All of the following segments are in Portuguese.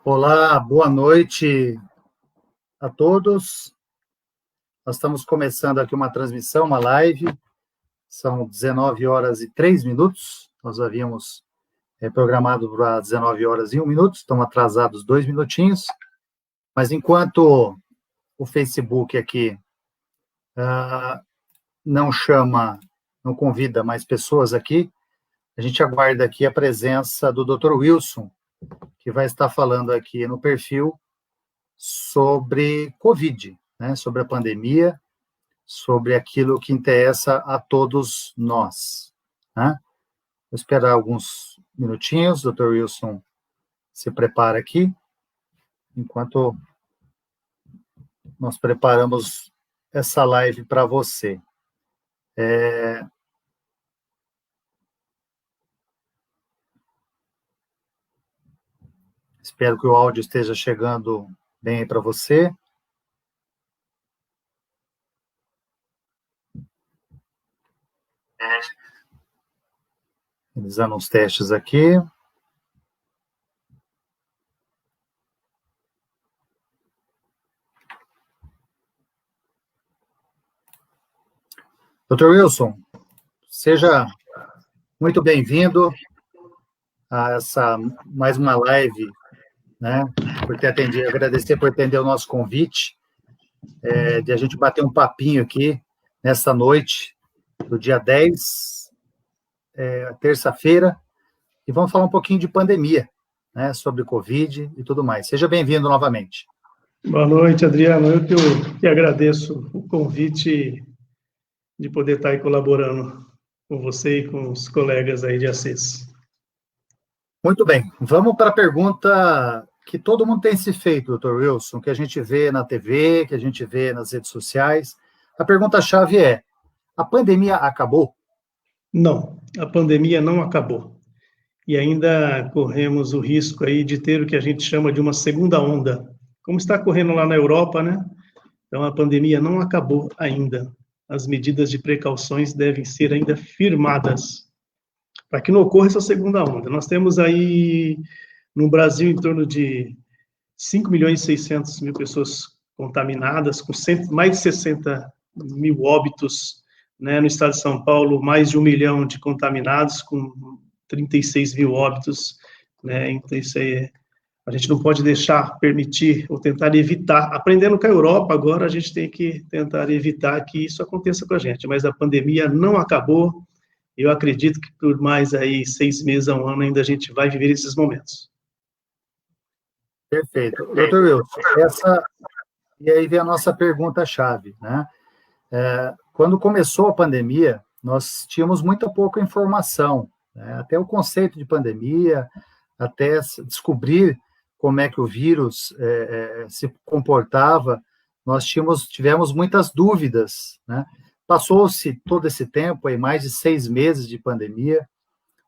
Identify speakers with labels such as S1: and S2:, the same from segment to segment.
S1: Olá, boa noite a todos. Nós estamos começando aqui uma transmissão, uma live. São 19 horas e 3 minutos. Nós havíamos programado para 19 horas e 1 minuto. Estamos atrasados 2 minutinhos. Mas enquanto o Facebook aqui não convida mais pessoas aqui, a gente aguarda aqui a presença do Dr. Wilson, que vai estar falando aqui no perfil sobre Covid, né, sobre a pandemia, sobre aquilo que interessa a todos nós. Né? Vou esperar alguns minutinhos, o Dr. Wilson se prepara aqui, enquanto nós preparamos essa live para você. Espero que o áudio esteja chegando bem aí para você. Realizando uns testes aqui. Dr. Wilson, seja muito bem-vindo a essa mais uma live, né, por ter atendido, agradecer por atender o nosso convite, de a gente bater um papinho aqui nessa noite do dia 10, terça-feira, e vamos falar um pouquinho de pandemia, né, sobre Covid e tudo mais. Seja bem-vindo novamente.
S2: Boa noite, Adriano. Eu que agradeço o convite de poder estar aí colaborando com você e com os colegas aí de ACES.
S1: Muito bem. Vamos para a pergunta que todo mundo tem se feito, Dr. Wilson, que a gente vê na TV, que a gente vê nas redes sociais. A pergunta-chave é: a pandemia acabou?
S2: Não, a pandemia não acabou. E ainda corremos o risco aí de ter o que a gente chama de uma segunda onda, como está correndo lá na Europa, né? Então, a pandemia não acabou ainda. As medidas de precauções devem ser ainda firmadas para que não ocorra essa segunda onda. Nós temos aí, no Brasil, em torno de 5.600.000 pessoas contaminadas, com mais de 60 mil óbitos, né? No estado de São Paulo, mais de 1 milhão de contaminados, com 36 mil óbitos, né? Então, isso aí a gente não pode deixar, permitir ou tentar evitar. Aprendendo com a Europa, agora a gente tem que tentar evitar que isso aconteça com a gente. Mas a pandemia não acabou. Eu acredito que por mais aí 6 meses a um ano ainda a gente vai viver esses momentos.
S1: Perfeito. Dr. Wilson, e aí vem a nossa pergunta-chave, né? Quando começou a pandemia, nós tínhamos muito pouca informação, né? Até o conceito de pandemia, até descobrir como é que o vírus se comportava, nós tivemos muitas dúvidas, né? Passou-se todo esse tempo, aí mais de 6 meses de pandemia,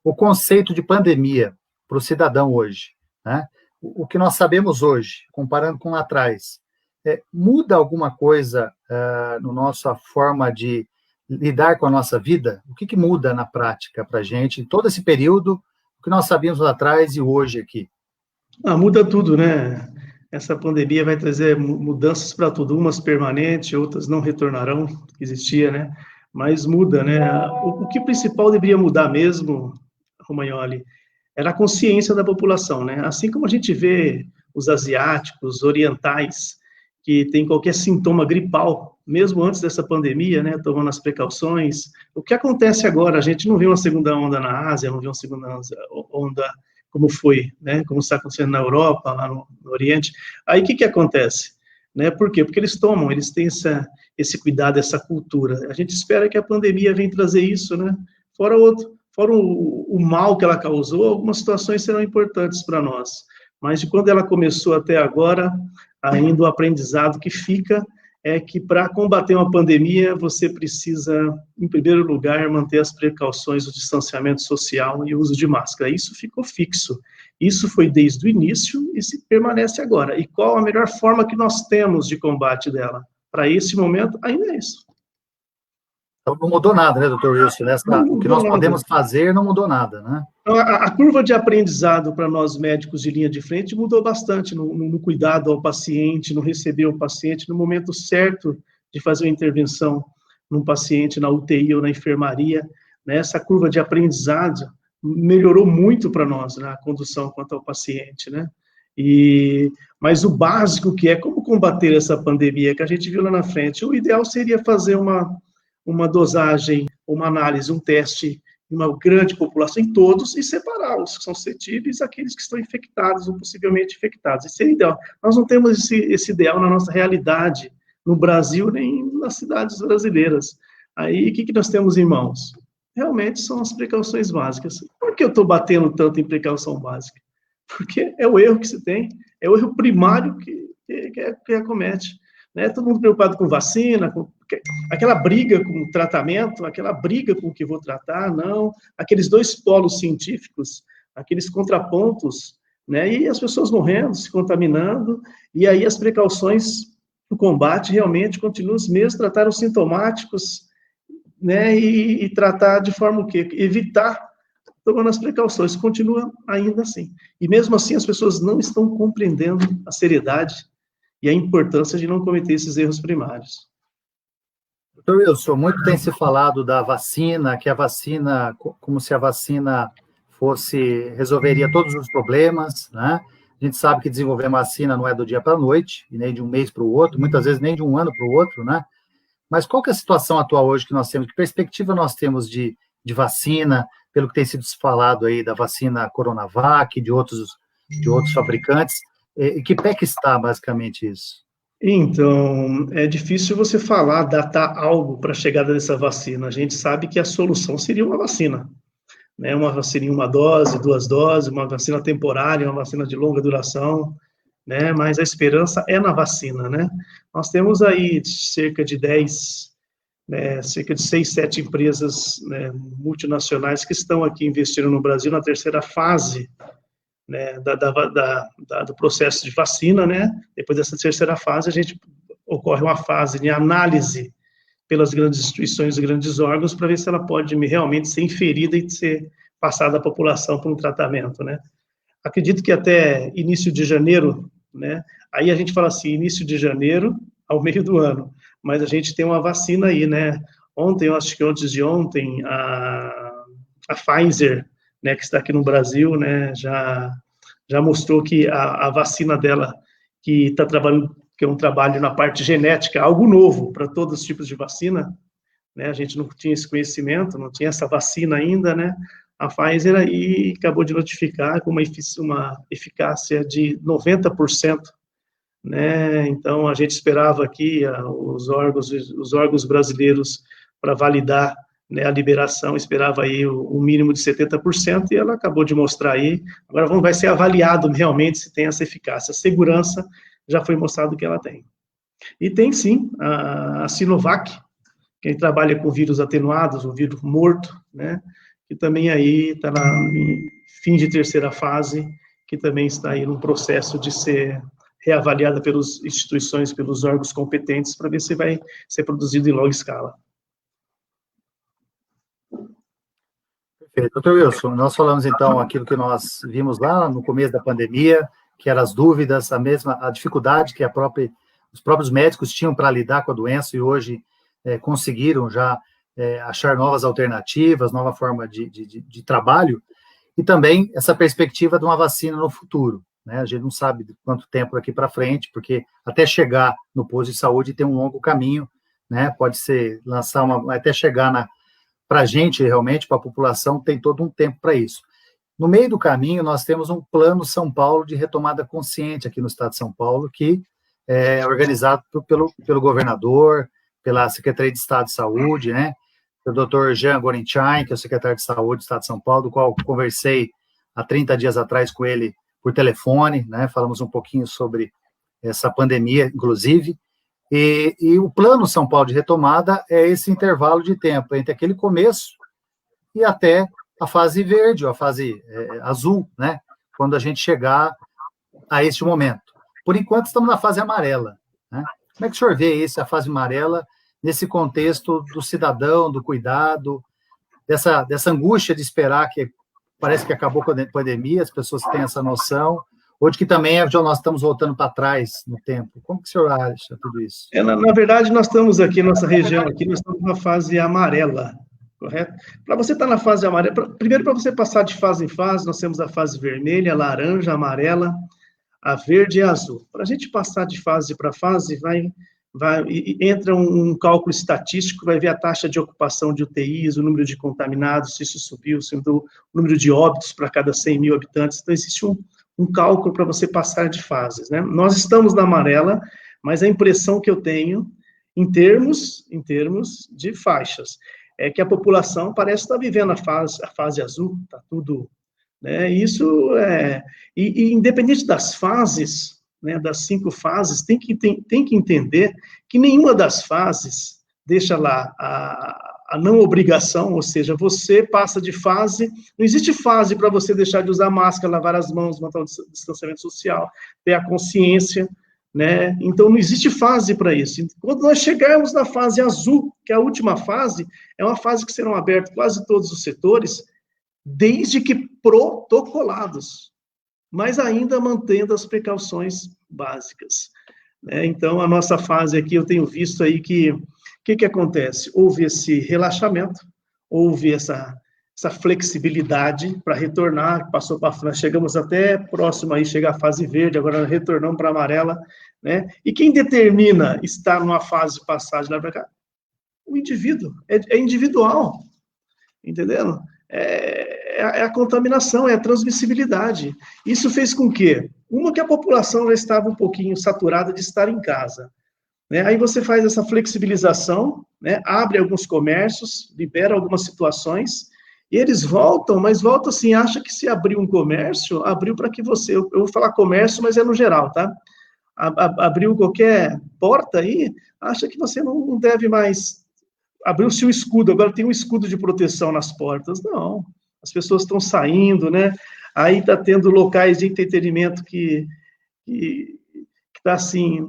S1: o conceito de pandemia para o cidadão hoje, né? O que nós sabemos hoje, comparando com lá atrás, muda alguma coisa na nossa forma de lidar com a nossa vida? O que muda na prática para a gente, em todo esse período, o que nós sabíamos lá atrás e hoje aqui?
S2: Muda tudo, né? Essa pandemia vai trazer mudanças para tudo, umas permanentes, outras não retornarão, que existia, né? Mas muda, né? O que principal deveria mudar mesmo, Romagnoli, era a consciência da população, né? Assim como a gente vê os asiáticos, orientais, que tem qualquer sintoma gripal, mesmo antes dessa pandemia, né, tomando as precauções. O que acontece agora? A gente não vê uma segunda onda na Ásia, não vê uma segunda onda como foi, né, como está acontecendo na Europa, lá no Oriente. Aí o que acontece? Né? Por quê? Porque eles têm esse cuidado, essa cultura. A gente espera que a pandemia venha trazer isso, né? Fora o mal que ela causou, algumas situações serão importantes para nós. Mas de quando ela começou até agora, ainda o aprendizado que fica é que para combater uma pandemia, você precisa, em primeiro lugar, manter as precauções do distanciamento social e o uso de máscara. Isso ficou fixo. Isso foi desde o início e se permanece agora. E qual a melhor forma que nós temos de combate dela? Para esse momento, ainda é isso.
S1: Então, não mudou nada, né, doutor Wilson? O que nós podemos fazer não mudou nada, né?
S2: A curva de aprendizado para nós médicos de linha de frente mudou bastante no cuidado ao paciente, no receber o paciente, no momento certo de fazer uma intervenção num paciente na UTI ou na enfermaria, né? Essa curva de aprendizado melhorou muito para nós, né? A condução quanto ao paciente, né? Mas o básico que é como combater essa pandemia que a gente viu lá na frente, o ideal seria fazer uma dosagem, uma análise, um teste em uma grande população, em todos, e separar os que são suscetíveis daqueles que estão infectados ou possivelmente infectados. Isso é ideal. Nós não temos esse ideal na nossa realidade, no Brasil, nem nas cidades brasileiras. Aí, o que nós temos em mãos? Realmente são as precauções básicas. Por que eu estou batendo tanto em precaução básica? Porque é o erro que se tem, é o erro primário que acomete. Né? Todo mundo preocupado com vacina, aquela briga com o tratamento, aquela briga com o que vou tratar, não. Aqueles dois polos científicos, aqueles contrapontos, né? E as pessoas morrendo, se contaminando, e aí as precauções do combate realmente continuam as mesmas, tratar os sintomáticos, né? E tratar de forma o quê? Evitar, tomando as precauções, continua ainda assim. E mesmo assim as pessoas não estão compreendendo a seriedade e a importância de não cometer esses erros primários.
S1: Doutor Wilson, muito tem se falado da vacina, que a vacina, como se a vacina resolveria todos os problemas, né? A gente sabe que desenvolver vacina não é do dia para a noite, e nem de um mês para o outro, muitas vezes nem de um ano para o outro, né? Mas qual que é a situação atual hoje que nós temos? Que perspectiva nós temos de vacina, pelo que tem sido falado aí da vacina Coronavac, de outros fabricantes? E que pé que está, basicamente, isso?
S2: Então, é difícil você falar, datar algo para a chegada dessa vacina. A gente sabe que a solução seria uma vacina, né? Uma vacina em 1 dose, 2 doses, uma vacina temporária, uma vacina de longa duração, né? Mas a esperança é na vacina, né? Nós temos aí cerca de 6, 7 empresas, né, multinacionais que estão aqui investindo no Brasil na terceira fase, né, do processo de vacina, né? Depois dessa terceira fase, ocorre uma fase de análise pelas grandes instituições e grandes órgãos para ver se ela pode realmente ser inferida e ser passada à população para um tratamento, né? Acredito que até início de janeiro, né? Aí a gente fala assim, início de janeiro ao meio do ano, mas a gente tem uma vacina aí, né? Ontem, eu acho que antes de ontem, a Pfizer, né, que está aqui no Brasil, né, já mostrou que a vacina dela, que está trabalhando, que é um trabalho na parte genética, algo novo para todos os tipos de vacina, né, a gente não tinha esse conhecimento, não tinha essa vacina ainda, né, a Pfizer aí acabou de notificar com uma eficácia de 90%, né, então a gente esperava aqui os órgãos brasileiros para validar, né, a liberação, esperava aí o mínimo de 70%, e ela acabou de mostrar aí, agora vai ser avaliado realmente se tem essa eficácia, a segurança já foi mostrado que ela tem. E tem sim, a Sinovac, que trabalha com vírus atenuados, o vírus morto, né, que também aí está em fim de terceira fase, que também está aí no processo de ser reavaliada pelas instituições, pelos órgãos competentes, para ver se vai ser produzido em longa escala.
S1: Perfeito. Doutor Wilson, nós falamos então aquilo que nós vimos lá no começo da pandemia, que eram as dúvidas, a dificuldade que os próprios médicos tinham para lidar com a doença, e hoje conseguiram já achar novas alternativas, nova forma de trabalho, e também essa perspectiva de uma vacina no futuro, né? A gente não sabe quanto tempo daqui para frente, porque até chegar no posto de saúde tem um longo caminho, né? Pode ser até chegar para a gente, realmente, para a população, tem todo um tempo para isso. No meio do caminho, nós temos um plano São Paulo de retomada consciente aqui no estado de São Paulo, que é organizado pelo governador, pela Secretaria de Estado de Saúde, né? O doutor Jean Gorenstein, que é o secretário de Saúde do estado de São Paulo, do qual conversei há 30 dias atrás com ele por telefone, né? Falamos um pouquinho sobre essa pandemia, inclusive. E o plano São Paulo de retomada é esse intervalo de tempo entre aquele começo e até a fase verde, ou a fase azul, né? Quando a gente chegar a este momento. Por enquanto, estamos na fase amarela, né? Como é que o senhor vê isso, a fase amarela, nesse contexto do cidadão, do cuidado, dessa angústia de esperar que parece que acabou com a pandemia, as pessoas têm essa noção, ou de que também nós estamos voltando para trás no tempo? Como que o senhor acha tudo isso?
S2: Na verdade, nós estamos aqui, nossa região aqui, nós estamos na fase amarela, correto? Para você estar na fase amarela, primeiro para você passar de fase em fase, nós temos a fase vermelha, laranja, amarela, a verde e a azul. Para a gente passar de fase para fase, entra um cálculo estatístico, vai ver a taxa de ocupação de UTIs, o número de contaminados, se isso subiu, se o número de óbitos para cada 100 mil habitantes. Então, existe um cálculo para você passar de fases, né? Nós estamos na amarela, mas a impressão que eu tenho, em termos de faixas, é que a população parece estar vivendo a fase azul, está tudo, né? Isso e independente das fases, né, das 5 fases, tem que entender que nenhuma das fases deixa lá a não obrigação, ou seja, você passa de fase, não existe fase para você deixar de usar máscara, lavar as mãos, manter o distanciamento social, ter a consciência, né? Então, não existe fase para isso. Quando nós chegarmos na fase azul, que é a última fase, é uma fase que serão abertos quase todos os setores, desde que protocolados, mas ainda mantendo as precauções básicas, né? Então, a nossa fase aqui, eu tenho visto aí que o que acontece? Houve esse relaxamento, houve essa flexibilidade para retornar, nós chegamos até próximo aí, chegar à fase verde, agora retornamos para a amarela, né? E quem determina estar numa fase de passagem lá para cá? O indivíduo, é individual, entendendo? É a contaminação, é a transmissibilidade. Isso fez com que a população já estava um pouquinho saturada de estar em casa, né? Aí você faz essa flexibilização, né? Abre alguns comércios, libera algumas situações, e eles voltam, mas voltam assim, acha que se abriu um comércio, abriu para que você, eu vou falar comércio, mas é no geral, tá? Abriu qualquer porta aí, acha que você não deve mais, abriu-se o escudo, agora tem um escudo de proteção nas portas. Não, as pessoas estão saindo, né? Aí está tendo locais de entretenimento que está assim,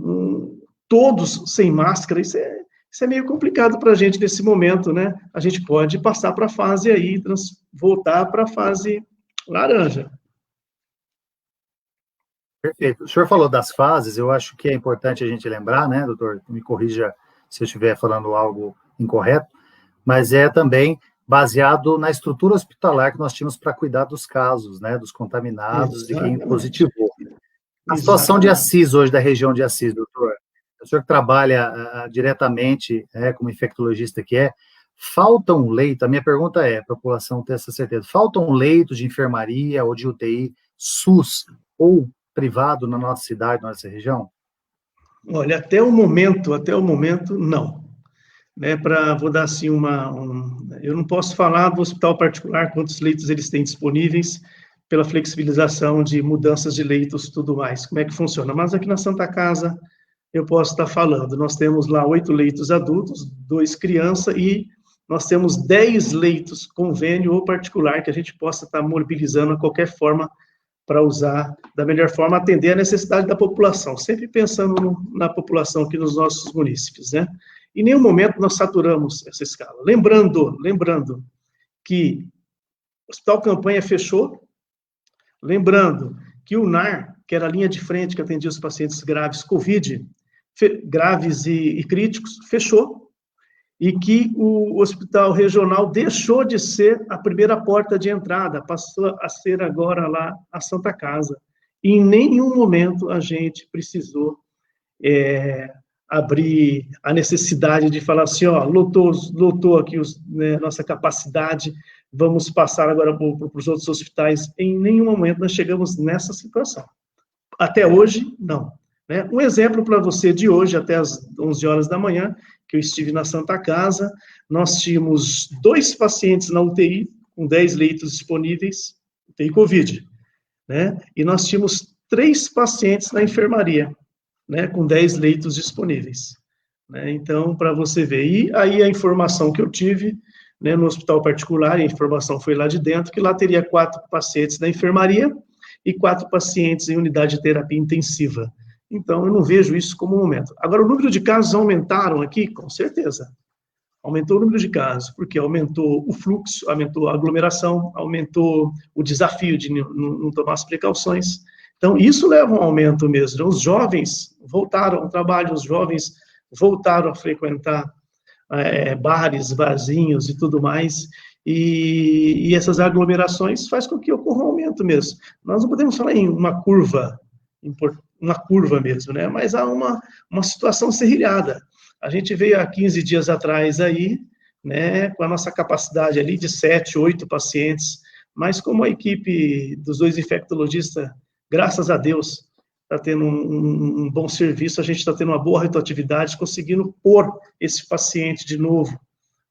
S2: todos sem máscara. Isso é meio complicado para a gente nesse momento, né? A gente pode passar para a fase aí, voltar para a fase laranja.
S1: Perfeito. O senhor falou das fases, eu acho que é importante a gente lembrar, né, doutor? Me corrija se eu estiver falando algo incorreto, mas é também baseado na estrutura hospitalar que nós tínhamos para cuidar dos casos, né, dos contaminados, de quem positivou. A situação de Assis hoje, da região de Assis, doutor, o senhor que trabalha diretamente, como infectologista que falta um leito, a minha pergunta é, para a população ter essa certeza, falta um leito de enfermaria ou de UTI SUS ou privado na nossa cidade, na nossa região?
S2: Olha, até o momento, não. Né, vou dar assim eu não posso falar do hospital particular, quantos leitos eles têm disponíveis, pela flexibilização de mudanças de leitos e tudo mais, como é que funciona, mas aqui na Santa Casa eu posso estar falando, nós temos lá 8 leitos adultos, 2 crianças, e nós temos 10 leitos convênio ou particular, que a gente possa estar mobilizando a qualquer forma, para usar da melhor forma, atender a necessidade da população, sempre pensando na população aqui nos nossos munícipes, né? Em nenhum momento nós saturamos essa escala. Lembrando que o Hospital Campanha fechou, lembrando que o NAR, que era a linha de frente que atendia os pacientes graves, Covid, graves e críticos, fechou, e que o Hospital Regional deixou de ser a primeira porta de entrada, passou a ser agora lá a Santa Casa. E em nenhum momento a gente precisou abrir a necessidade de falar assim, ó, lotou aqui nossa capacidade, vamos passar agora para os outros hospitais. Em nenhum momento nós chegamos nessa situação. Até hoje, não. Né? Um exemplo para você de hoje, até as 11 horas da manhã, que eu estive na Santa Casa, nós tínhamos 2 pacientes na UTI, com 10 leitos disponíveis, UTI Covid, né? E nós tínhamos 3 pacientes na enfermaria, né, com 10 leitos disponíveis, né? Então, para você ver, e aí a informação que eu tive, né, no hospital particular, a informação foi lá de dentro, que lá teria 4 pacientes na enfermaria e 4 pacientes em unidade de terapia intensiva. Então, eu não vejo isso como um momento. Agora, o número de casos aumentaram aqui? Com certeza. Aumentou o número de casos, porque aumentou o fluxo, aumentou a aglomeração, aumentou o desafio de não tomar as precauções. Então, isso leva a um aumento mesmo. Os jovens voltaram ao trabalho, os jovens voltaram a frequentar bares, barzinhos e tudo mais, e essas aglomerações faz com que ocorra um aumento mesmo. Nós não podemos falar em uma curva mesmo, né? Mas há uma situação serrilhada. A gente veio há 15 dias atrás aí, né, com a nossa capacidade ali de 7, 8 pacientes, mas como a equipe dos 2 infectologistas, graças a Deus, está tendo um bom serviço, a gente está tendo uma boa rotatividade, conseguindo pôr esse paciente de novo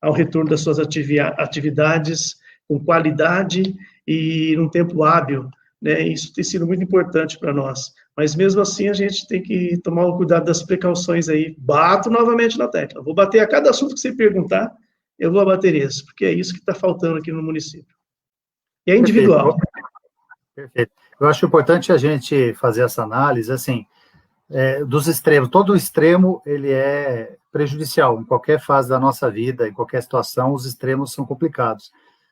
S2: ao retorno das suas atividades com qualidade e num tempo hábil, né? Isso tem sido muito importante para nós. Mas mesmo assim a gente tem que tomar o cuidado das precauções aí. Bato novamente na tecla. Vou bater a cada assunto que você perguntar, eu vou abater isso, porque é isso que está faltando aqui no município. E é individual.
S1: Perfeito. Eu acho importante a gente fazer essa análise, assim, dos extremos. Todo extremo, ele é prejudicial. Em qualquer fase da nossa vida, em qualquer situação, os extremos são complicados.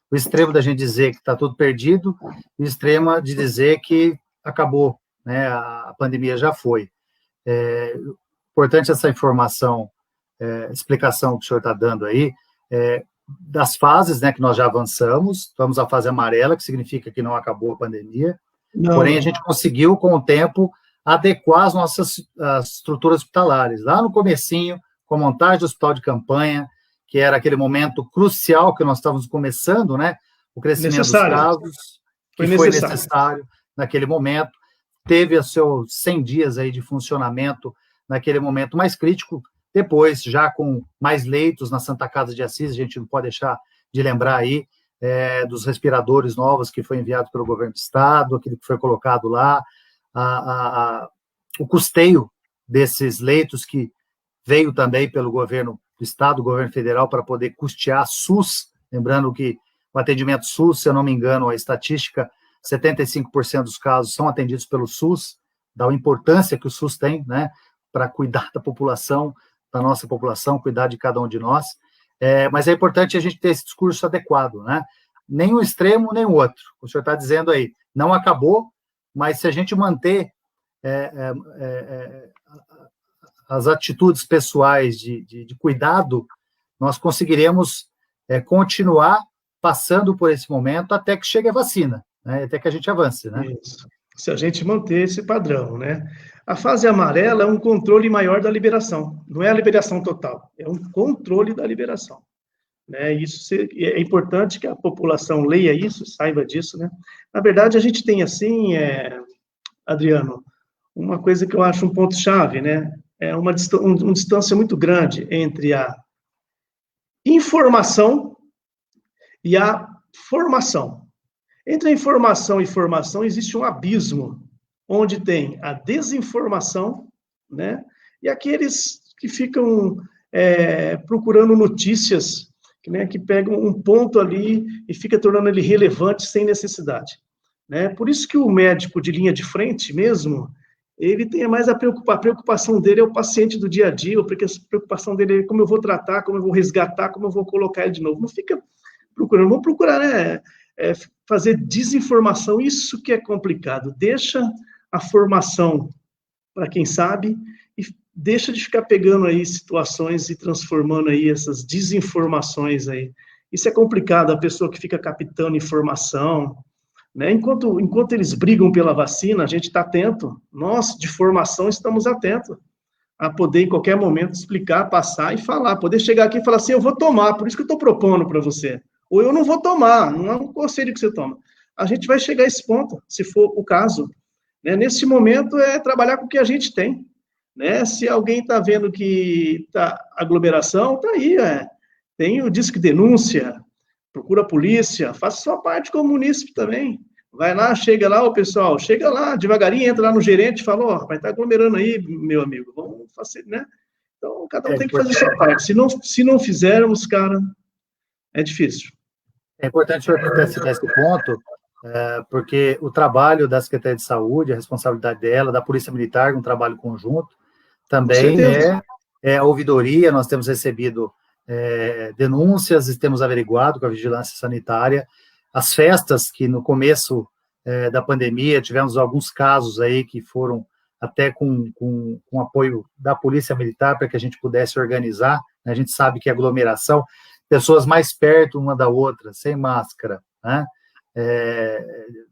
S1: O extremo da gente dizer que está tudo perdido, e o extremo de dizer que acabou, né, a pandemia já foi. Importante essa informação, explicação que o senhor está dando aí, das fases, né, que nós já avançamos, estamos à fase amarela, que significa que não acabou a pandemia, porém a gente conseguiu, com o tempo, adequar as nossas estruturas hospitalares. Lá no comecinho, com a montagem do hospital de campanha, que era aquele momento crucial que nós estávamos começando, né, o crescimento dos casos, que foi necessário naquele momento, teve os seus 100 dias aí de funcionamento naquele momento mais crítico. Depois, já com mais leitos na Santa Casa de Assis, a gente não pode deixar de lembrar aí dos respiradores novos que foi enviado pelo governo do estado, aquele que foi colocado lá, o custeio desses leitos que veio também pelo governo do estado, governo federal, para poder custear SUS, lembrando que o atendimento SUS, se eu não me engano, a estatística, 75% dos casos são atendidos pelo SUS, da importância que o SUS tem, né, para cuidar da população, da nossa população, cuidar de cada um de nós, mas é importante a gente ter esse discurso adequado, né, nem um extremo, nem o outro, o senhor está dizendo aí, não acabou, mas se a gente manter as atitudes pessoais de cuidado, nós conseguiremos continuar passando por esse momento até que chegue a vacina, né, até que a gente avance, né?
S2: Isso. Se a gente manter esse padrão, né? A fase amarela é um controle maior da liberação, não é a liberação total, é um controle da liberação, né? Isso é importante que a população leia isso, saiba disso, né? Na verdade, a gente tem assim, Adriano, uma coisa que eu acho um ponto-chave, né? É uma distância muito grande entre a informação e a formação. Entre a informação e formação existe um abismo, onde tem a desinformação, né? E aqueles que ficam procurando notícias, né, que pegam um ponto ali e fica tornando ele relevante sem necessidade, né? Por isso que o médico de linha de frente mesmo, ele tem mais a preocupação dele é o paciente do dia a dia, porque a preocupação dele é como eu vou tratar, como eu vou resgatar, como eu vou colocar ele de novo. Não fica procurando, vamos procurar, né, fazer desinformação, isso que é complicado. Deixa a formação para quem sabe e deixa de ficar pegando aí situações e transformando aí essas desinformações aí. Isso é complicado, a pessoa que fica captando informação, né? Enquanto eles brigam pela vacina, a gente está atento, nós de formação estamos atentos a poder em qualquer momento explicar, passar e falar, poder chegar aqui e falar assim, eu vou tomar, por isso que eu estou propondo para você. Ou eu não vou tomar, não é um conselho que você toma. A gente vai chegar a esse ponto, se for o caso. Né? Nesse momento, é trabalhar com o que a gente tem. Né? Se alguém está vendo que está aglomeração, está aí. Tem o Disque Denúncia, procura a polícia, faça sua parte como munícipe também. Vai lá, chega lá, o pessoal, chega lá, devagarinho, entra lá no gerente e fala, ó, vai estar aglomerando aí, meu amigo, vamos fazer, né? Então, cada um tem que fazer sua parte. Se não fizermos, cara, é difícil.
S1: É importante o senhor citar esse ponto, porque o trabalho da Secretaria de Saúde, a responsabilidade dela, da Polícia Militar, um trabalho conjunto, também é a ouvidoria. Nós temos recebido denúncias e temos averiguado com a vigilância sanitária. As festas que no começo da pandemia tivemos alguns casos aí que foram até com apoio da Polícia Militar para que a gente pudesse organizar, né? A gente sabe que aglomeração, pessoas mais perto uma da outra, sem máscara, né?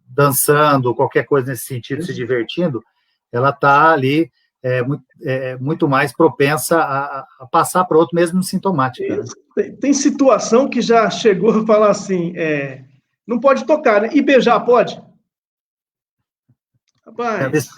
S1: Dançando, qualquer coisa nesse sentido, se divertindo, ela está ali muito mais propensa a passar para outro, mesmo sintomática. Né?
S2: Tem situação que já chegou a falar assim, não pode tocar, né? E beijar pode? Rapaz...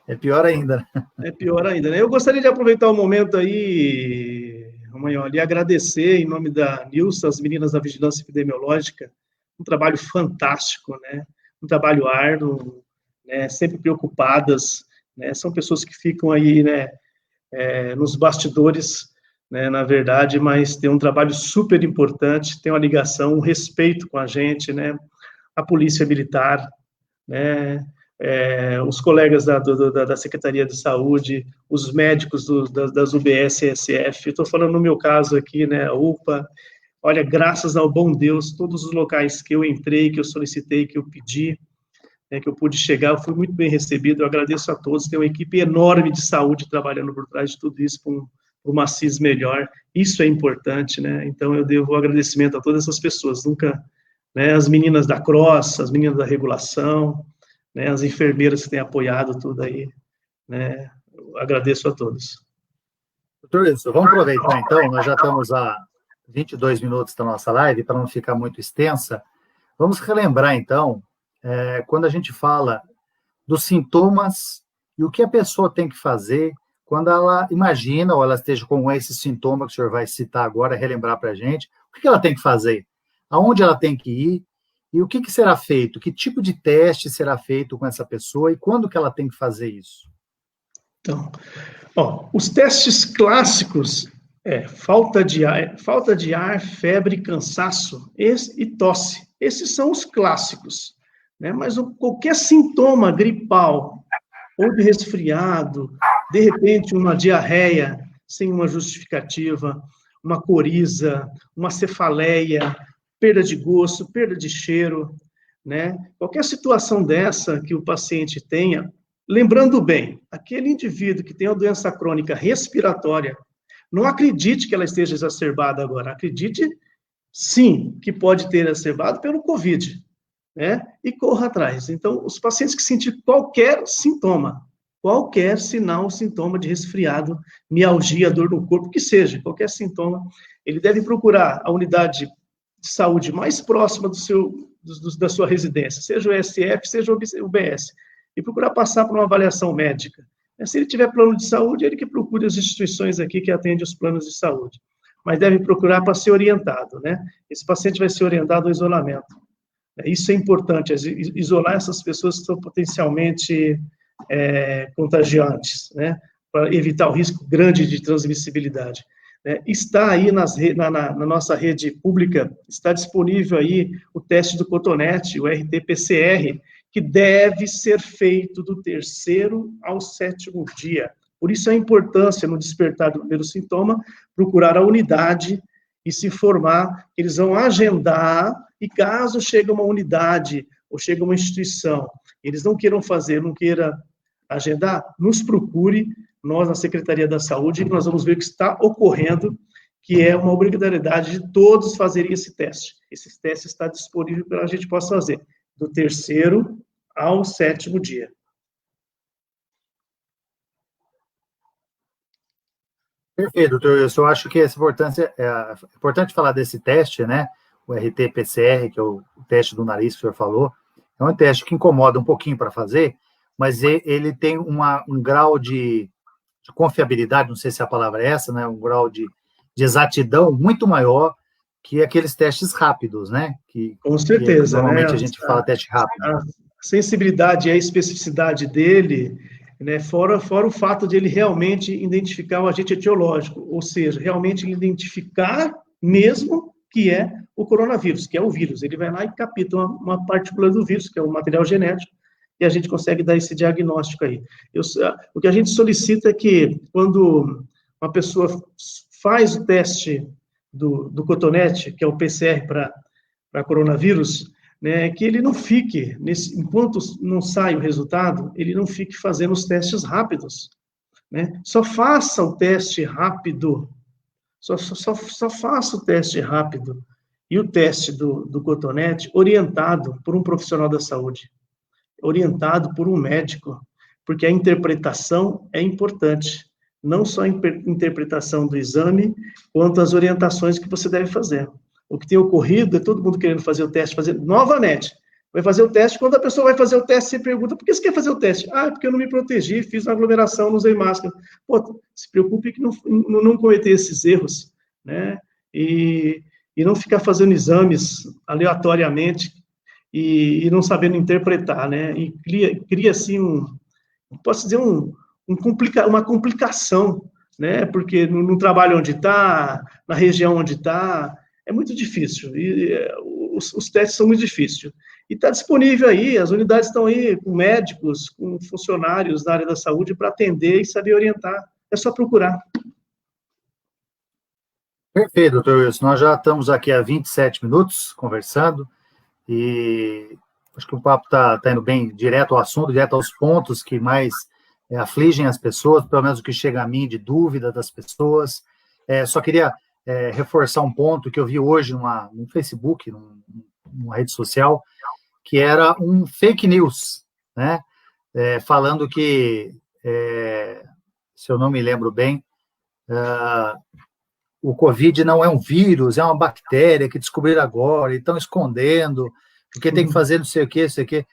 S1: É pior ainda.
S2: É pior ainda, né? Eu gostaria de aproveitar o momento aí, Romagnoli, e agradecer em nome da Nilson, as meninas da Vigilância Epidemiológica, um trabalho fantástico, né? Um trabalho árduo, né? Sempre preocupadas, né? São pessoas que ficam aí, né? Nos bastidores, né? Na verdade, mas tem um trabalho super importante, tem uma ligação, um respeito com a gente, né? A Polícia Militar, né? Os colegas da Secretaria de Saúde, os médicos das UBS e SF, estou falando no meu caso aqui, né, a UPA, olha, graças ao bom Deus, todos os locais que eu entrei, que eu solicitei, que eu pedi, né, que eu pude chegar, eu fui muito bem recebido, eu agradeço a todos, tem uma equipe enorme de saúde trabalhando por trás de tudo isso, para uma CIS melhor, isso é importante, né, então eu devo agradecimento a todas essas pessoas, nunca, né, as meninas da Cross, as meninas da regulação, né, as enfermeiras que têm apoiado tudo aí, né, eu agradeço a todos.
S1: Doutor Wilson, vamos aproveitar então, nós já estamos a 22 minutos da nossa live, para não ficar muito extensa, vamos relembrar então, quando a gente fala dos sintomas e o que a pessoa tem que fazer quando ela imagina, ou ela esteja com esse sintoma que o senhor vai citar agora, relembrar para a gente, o que ela tem que fazer, aonde ela tem que ir, e o que será feito? Que tipo de teste será feito com essa pessoa e quando que ela tem que fazer isso?
S2: Então, os testes clássicos falta de ar, febre, cansaço e tosse. Esses são os clássicos, né? Mas qualquer sintoma gripal ou de resfriado, de repente uma diarreia sem uma justificativa, uma coriza, uma cefaleia, perda de gosto, perda de cheiro, né? Qualquer situação dessa que o paciente tenha, lembrando bem, aquele indivíduo que tem uma doença crônica respiratória, não acredite que ela esteja exacerbada agora, acredite sim que pode ter exacerbado pelo Covid, né? E corra atrás. Então, os pacientes que sentirem qualquer sintoma, qualquer sinal, sintoma de resfriado, mialgia, dor no corpo, que seja, qualquer sintoma, ele deve procurar a unidade de saúde mais próxima da sua residência, seja o SF, seja o UBS, e procurar passar por uma avaliação médica. Se ele tiver plano de saúde, ele que procure as instituições aqui que atendem os planos de saúde, mas deve procurar para ser orientado, né? Esse paciente vai ser orientado ao isolamento. Isso é importante, isolar essas pessoas que são potencialmente contagiantes, né? Para evitar o risco grande de transmissibilidade. Está aí na nossa rede pública, está disponível aí o teste do cotonete, o RT-PCR, que deve ser feito do 3º ao 7º dia. Por isso a importância, no despertar do primeiro sintoma, procurar a unidade e se informar, eles vão agendar, e caso chegue uma unidade ou chegue uma instituição, eles não queiram agendar, nos procure, nós na Secretaria da Saúde, nós vamos ver o que está ocorrendo, que é uma obrigatoriedade de todos fazerem esse teste. Esse teste está disponível para a gente possa fazer, do 3º ao 7º dia.
S1: Perfeito, doutor Wilson. Eu acho que é importante falar desse teste, né? O RT-PCR, que é o teste do nariz que o senhor falou. É um teste que incomoda um pouquinho para fazer, mas ele tem um grau de confiabilidade, não sei se a palavra é essa, né? Um grau de exatidão muito maior que aqueles testes rápidos, né?
S2: Com certeza,
S1: normalmente
S2: né?
S1: A gente fala teste rápido.
S2: A sensibilidade e a especificidade dele, né? Fora o fato de ele realmente identificar o agente etiológico, ou seja, realmente identificar mesmo que é o coronavírus, que é o vírus. Ele vai lá e capta uma partícula do vírus, que é o material genético, e a gente consegue dar esse diagnóstico aí. O que a gente solicita é que, quando uma pessoa faz o teste do cotonete, que é o PCR para coronavírus, né, que ele não fique, enquanto não sai o resultado, ele não fique fazendo os testes rápidos, né? Só faça o teste rápido, só faça o teste rápido e o teste do cotonete orientado por um profissional da saúde, orientado por um médico, porque a interpretação é importante, não só a interpretação do exame, quanto as orientações que você deve fazer. O que tem ocorrido é todo mundo querendo fazer o teste, fazer novamente. Vai fazer o teste, quando a pessoa vai fazer o teste, você pergunta, por que você quer fazer o teste? Ah, porque eu não me protegi, fiz uma aglomeração, não usei máscara. Pô, se preocupe que não cometer esses erros, né? E não ficar fazendo exames aleatoriamente e não sabendo interpretar, né? E cria assim, posso dizer, uma complicação, né? Porque no trabalho onde está, na região onde está, é muito difícil. E os testes são muito difíceis. E está disponível aí, as unidades estão aí com médicos, com funcionários da área da saúde para atender e saber orientar. É só procurar.
S1: Perfeito, doutor Wilson. Nós já estamos aqui há 27 minutos conversando e acho que o papo está indo bem direto ao assunto, direto aos pontos que mais afligem as pessoas, pelo menos o que chega a mim de dúvida das pessoas. Só queria reforçar um ponto que eu vi hoje no Facebook, numa rede social, que era um fake news, né? Falando que, se eu não me lembro bem, o Covid não é um vírus, é uma bactéria que descobriram agora e estão escondendo, porque tem que fazer não sei o quê, não sei o quê.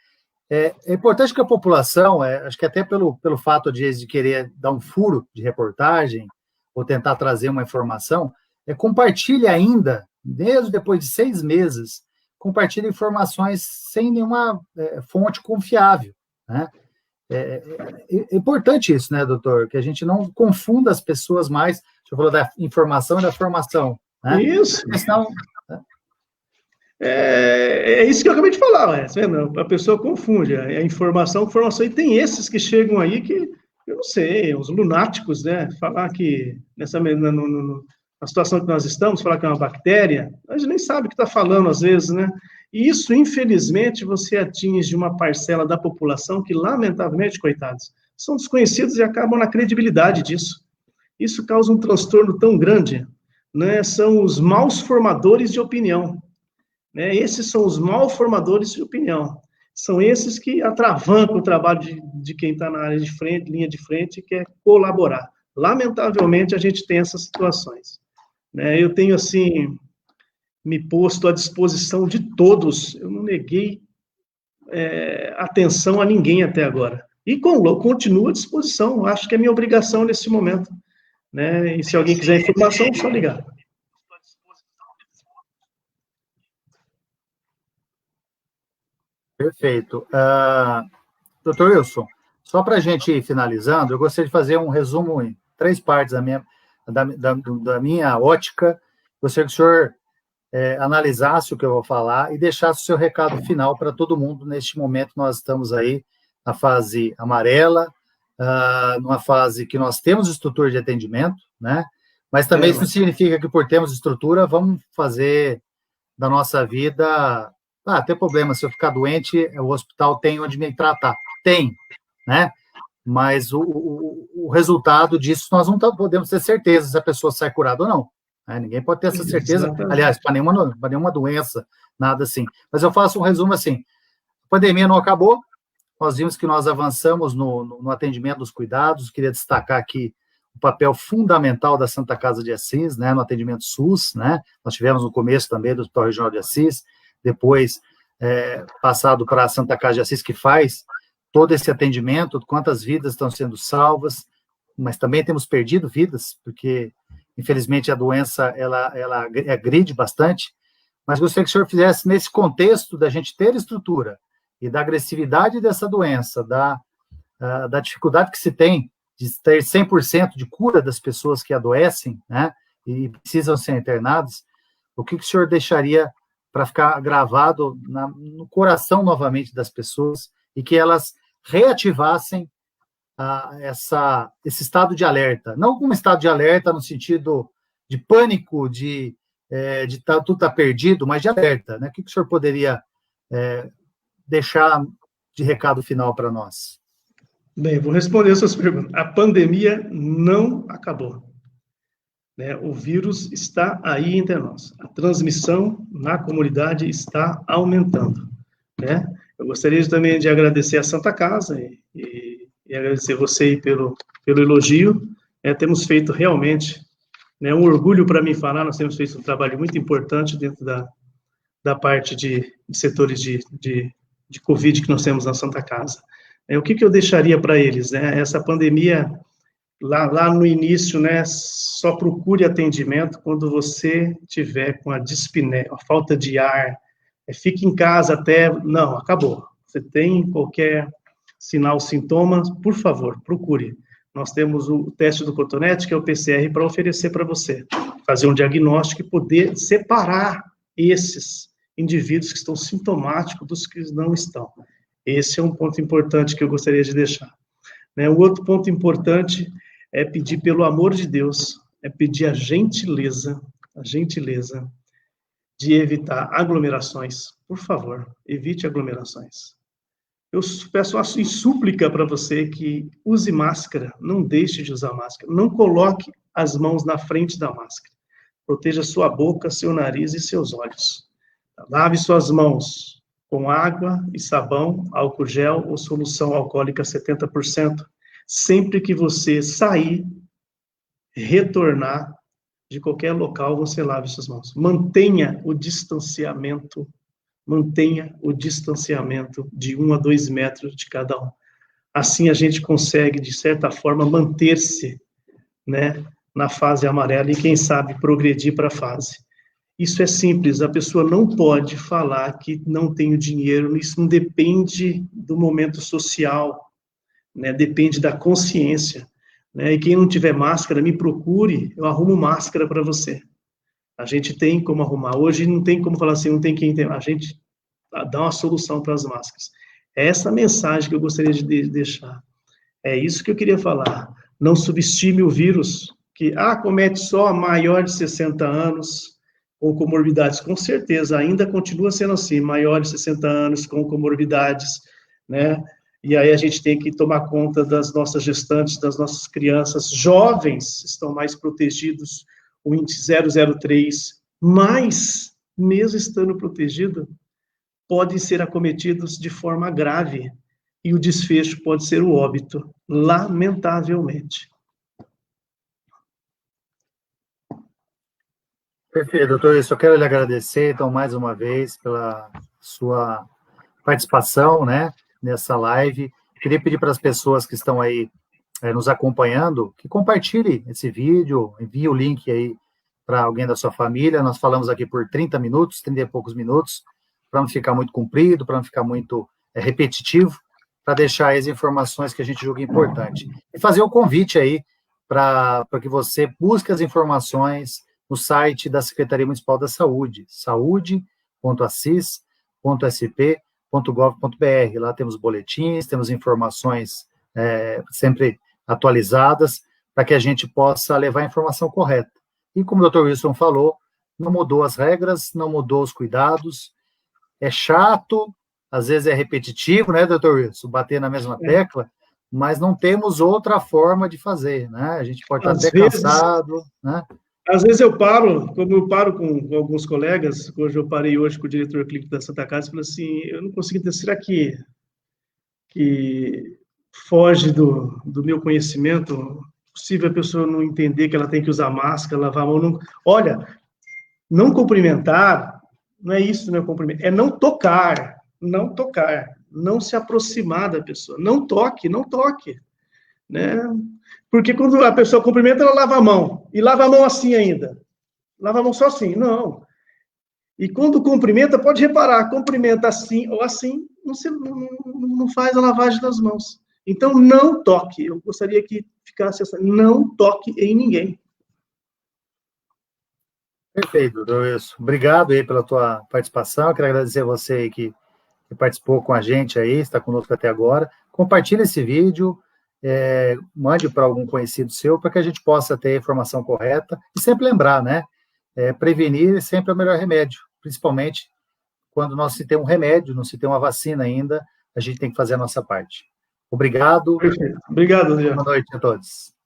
S1: É importante que a população, acho que até pelo fato de querer dar um furo de reportagem ou tentar trazer uma informação, compartilhe ainda, mesmo depois de 6 meses, compartilhe informações sem nenhuma fonte confiável, né? É importante isso, né, doutor? Que a gente não confunda as pessoas mais. Você falou da informação e da formação, né?
S2: Isso.
S1: Porque senão, né?
S2: É isso que eu acabei de falar, a pessoa confunde a informação com formação, e tem esses que chegam aí que, eu não sei, os lunáticos, né, falar que, na situação que nós estamos, falar que é uma bactéria, a gente nem sabe o que está falando às vezes, né, e isso, infelizmente, você atinge uma parcela da população que, lamentavelmente, coitados, são desconhecidos e acabam na credibilidade disso. Isso causa um transtorno tão grande, né, são os maus formadores de opinião. Esses são os mal formadores de opinião. São esses que atravancam o trabalho de quem está na área de frente, linha de frente, e quer colaborar. Lamentavelmente, a gente tem essas situações. Eu tenho, assim, me posto à disposição de todos. Eu não neguei atenção a ninguém até agora. E continuo à disposição. Acho que é minha obrigação nesse momento. E se alguém quiser informação, é só ligar.
S1: Perfeito. Doutor Wilson, só para a gente ir finalizando, eu gostaria de fazer um resumo em 3 partes da minha ótica. Gostaria que o senhor analisasse o que eu vou falar e deixasse o seu recado final para todo mundo. Neste momento, nós estamos aí na fase amarela, numa fase que nós temos estrutura de atendimento, né? Mas também isso não significa que, por termos estrutura, vamos fazer da nossa vida... tem problema, se eu ficar doente, o hospital tem onde me tratar. Tem, né? Mas o resultado disso, nós não podemos ter certeza se a pessoa sai curada ou não. Né? Ninguém pode ter essa certeza, aliás, para nenhuma doença, nada assim. Mas eu faço um resumo assim, a pandemia não acabou, nós vimos que nós avançamos no atendimento dos cuidados, queria destacar aqui o papel fundamental da Santa Casa de Assis, né, no atendimento SUS, né? Nós tivemos no começo também do Hospital Regional de Assis, depois passado para a Santa Casa de Assis, que faz todo esse atendimento, quantas vidas estão sendo salvas, mas também temos perdido vidas, porque, infelizmente, a doença, ela agride bastante, mas gostaria que o senhor fizesse, nesse contexto da gente ter estrutura e da agressividade dessa doença, da dificuldade que se tem de ter 100% de cura das pessoas que adoecem, né, e precisam ser internadas, o que o senhor deixaria para ficar gravado no coração novamente das pessoas e que elas reativassem esse estado de alerta. Não como estado de alerta no sentido de pânico, de de tudo está perdido, mas de alerta, né? O que o senhor poderia deixar de recado final para nós?
S2: Bem, vou responder essas perguntas. A pandemia não acabou, né? O vírus está aí entre nós. A transmissão na comunidade está aumentando, né? Eu gostaria também de agradecer a Santa Casa e agradecer você pelo elogio. Temos feito realmente, né, um orgulho para mim falar, nós temos feito um trabalho muito importante dentro da parte de setores de Covid que nós temos na Santa Casa. O que eu deixaria para eles, né? Essa pandemia, lá no início, né, só procure atendimento quando você tiver com a dispneia, a falta de ar, fique em casa até... Não, acabou. Você tem qualquer sinal, sintoma, por favor, procure. Nós temos o teste do cotonete, que é o PCR, para oferecer para você. Fazer um diagnóstico e poder separar esses indivíduos que estão sintomáticos dos que não estão. Esse é um ponto importante que eu gostaria de deixar. O outro ponto importante é pedir, pelo amor de Deus, pedir a gentileza de evitar aglomerações. Por favor, evite aglomerações. Eu peço em súplica para você que use máscara, não deixe de usar máscara, não coloque as mãos na frente da máscara. Proteja sua boca, seu nariz e seus olhos. Lave suas mãos com água e sabão, álcool gel ou solução alcoólica 70%, sempre que você sair, retornar de qualquer local, você lave suas mãos. Mantenha o distanciamento de 1 a 2 metros de cada um. Assim a gente consegue, de certa forma, manter-se, né, na fase amarela e, quem sabe, progredir para a fase. Isso é simples, a pessoa não pode falar que não tem o dinheiro, isso não depende do momento social, né, depende da consciência, né, e quem não tiver máscara, me procure, eu arrumo máscara para você. A gente tem como arrumar, hoje não tem como falar assim, não tem quem tem, a gente dá uma solução para as máscaras. É essa mensagem que eu gostaria de deixar, é isso que eu queria falar, não subestime o vírus, que comete só maior de 60 anos, com comorbidades, com certeza, ainda continua sendo assim, maior de 60 anos, com comorbidades, né, e aí a gente tem que tomar conta das nossas gestantes, das nossas crianças, jovens estão mais protegidos, o índice 003, mas, mesmo estando protegido, podem ser acometidos de forma grave, e o desfecho pode ser o óbito, lamentavelmente.
S1: Perfeito, doutor. Eu só quero lhe agradecer, então, mais uma vez, pela sua participação, né, nessa live. Queria pedir para as pessoas que estão aí nos acompanhando, que compartilhe esse vídeo, envie o link aí para alguém da sua família. Nós falamos aqui por 30 minutos, 30 e poucos minutos, para não ficar muito comprido, para não ficar muito repetitivo, para deixar as informações que a gente julga importante. E fazer o convite aí para que você busque as informações no site da Secretaria Municipal da Saúde, saude.assis.sp.gov.br. Lá temos boletins, temos informações sempre atualizadas, para que a gente possa levar a informação correta. E como o doutor Wilson falou, não mudou as regras, não mudou os cuidados, é chato, às vezes é repetitivo, né, doutor Wilson, bater na mesma tecla, mas não temos outra forma de fazer, né? A gente pode estar até cansado, né?
S2: Às vezes eu paro, como eu paro com alguns colegas, hoje eu parei hoje com o diretor clínico da Santa Casa, e falei assim, eu não consigo entender, será que foge do meu conhecimento? Possível a pessoa não entender que ela tem que usar máscara, lavar a mão? Não... Olha, não cumprimentar, não é isso, não é cumprimento, é não tocar, não se aproximar da pessoa, não toque, né? Porque quando a pessoa cumprimenta, ela lava a mão. E lava a mão assim ainda. Lava a mão só assim, não. E quando cumprimenta, pode reparar, cumprimenta assim ou assim, não faz a lavagem das mãos. Então, não toque. Eu gostaria que ficasse assim, não toque em ninguém.
S1: Perfeito, doutor Wilson. Obrigado aí pela tua participação. Quero agradecer a você aí que participou com a gente aí, está conosco até agora. Compartilhe esse vídeo, mande para algum conhecido seu, para que a gente possa ter a informação correta. E sempre lembrar, né? prevenir sempre é o melhor remédio, principalmente quando não se tem um remédio, não se tem uma vacina ainda, a gente tem que fazer a nossa parte. Obrigado.
S2: Perfeito. Obrigado, Adriano.
S1: Boa noite a todos.